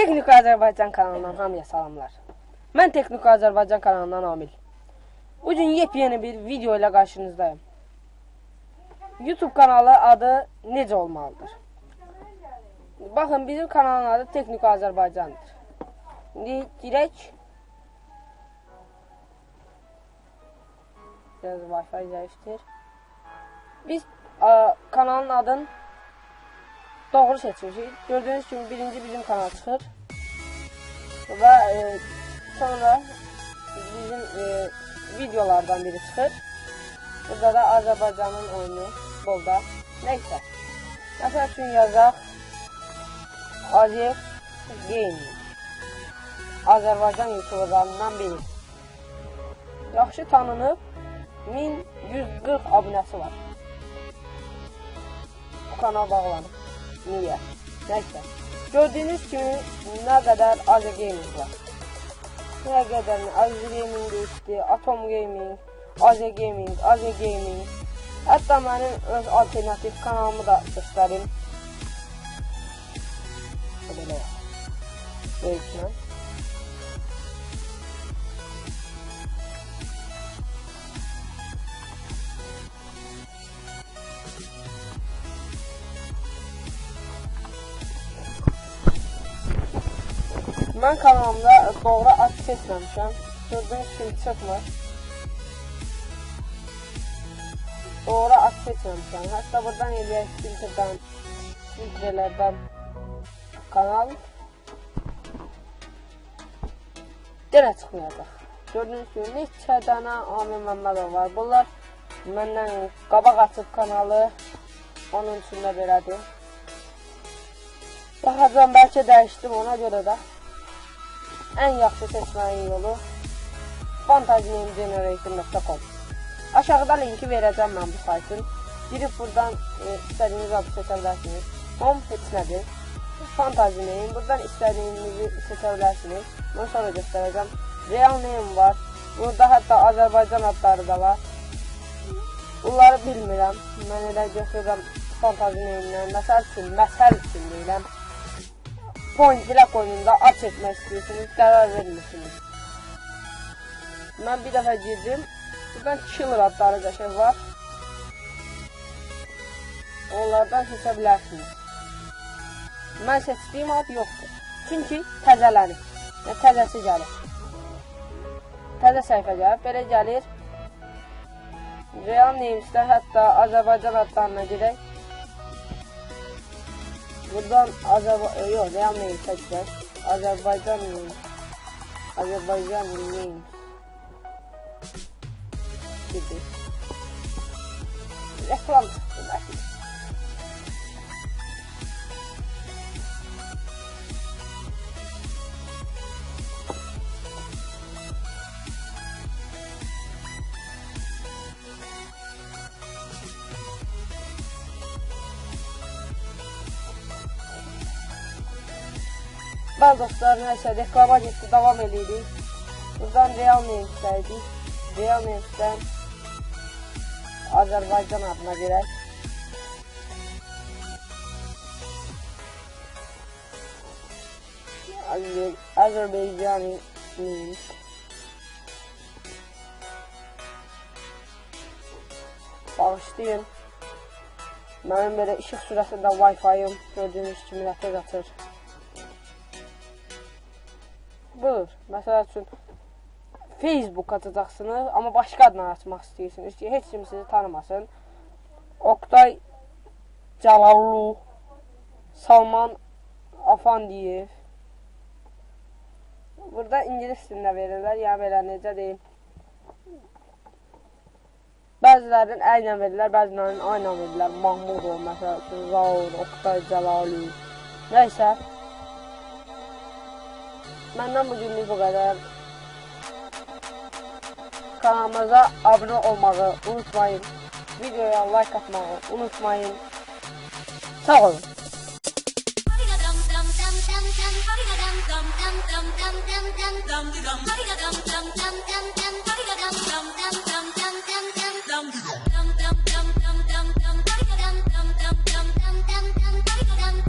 Teknik Azərbaycan kanalından hamıya salamlar. Mən Teknik Azərbaycan kanalından Amil. Bugün yepyeni bir video ilə qarşınızdayım. YouTube kanalı adı necə olmalıdır? Baxın, bizim kanalın adı Teknik Azərbaycandır. İndi direkt biraz Wi-Fi zəifdir. Biz kanalın adını doğru seçmişik. Gördüğünüz kimi birinci bizim kanal çıxır. Və sonra bizim videolardan biri çıxır. Burada da Azərbaycanın oyunu bolda. Neyse. Məsəl üçün yazaq Azər Gaming. Azərbaycan YouTuberlarından biri. Yaxşı tanınıb 1140 abunəsi var. Bu kanal bağlanıb. Niyə? Neyse. Gördüyünüz kimi nə qədər Azər Gaming var. Nə qədər Azər Gaming deyildi, Atom Gaming, Azər Gaming, Azər Gaming. Hətta mənim öz alternatif kanalımı da göstərim. Belə böyüklə. Mən kanalımda doğru ad seçməmişəm. Gördüyünüz kimi çıxmır. Doğru ad seçməmişəm. Hətta buradan eləyək filtrələrdən kanal. Yenə çıxmayacaq. Gördüyünüz kimi neçə dənə Amil Məmmədov var. Bunlar məndən qabaq açıb kanalı. Onun üçün də belədir. Baxacam, bəlkə dəyişdim, ona görə də. Ən yaxşı seçməyin yolu fantasynamegenerator.com. Aşağıda linki verəcəm mən bu saytın. Girib buradan istədiyiniz adı seçə bilərsiniz. Home heç nədir? Fantasyname. Buradan istədiyinizi seçə bilərsiniz. Mən sonra göstərəcəm. Real name var. Burada hətta Azərbaycan adları da var. Bunları bilmirəm. Mən elə göstərəcəm fantasyname-dən. Məsəl üçün deyiləm. Point Black oyununda ad çəkmək istəyirsiniz, qərar vermirsiniz. Mən bir dəfə girdim. Buradan killer adları qəşəng var. Onlardan seçə bilərsiniz. Mən seçdiyim ad yoxdur. Çünki təzələnib. Təzəsi gəlir. Təzə səhifə gəlir. Belə gəlir. Real Names'də hətta Azərbaycan adlarına girək. Buradan Real Name seçeceğiz. Azerbaycan Name. Azerbaycan Name. Gibi. Reklam çıktı belki. Bəli dostlar, nəysə, reklama getdi, davam edirik. Buradan Real Names'dəydik. Real Names'dən Azərbaycan adına girək. Azərbaycan Names. Bağışlayın. Mənim belə işıq sürəsində Wi-Fi'm gördüyünüz kimi rətə qatır. Budur. Məsəl üçün Facebook açacaqsınız, amma başqa adla açmaq istəyirsiniz ki, heç kim sizi tanımasın. Oktay Cəlallu, Salman Afandiyev. Burada ingilis dilində verirlər, yəni belə necə deyim. Bəzilərinin əl ilə verirlər, bəzilərinin A ilə verirlər. Mahmudov, məsəl üçün Zaur, Oktay Cəlallu. Nəysə. Məndən bugünlük bu qədər. Kanalımıza abunə olmağı unutmayın. Videoya like atmağı unutmayın. Sağ olun. Dum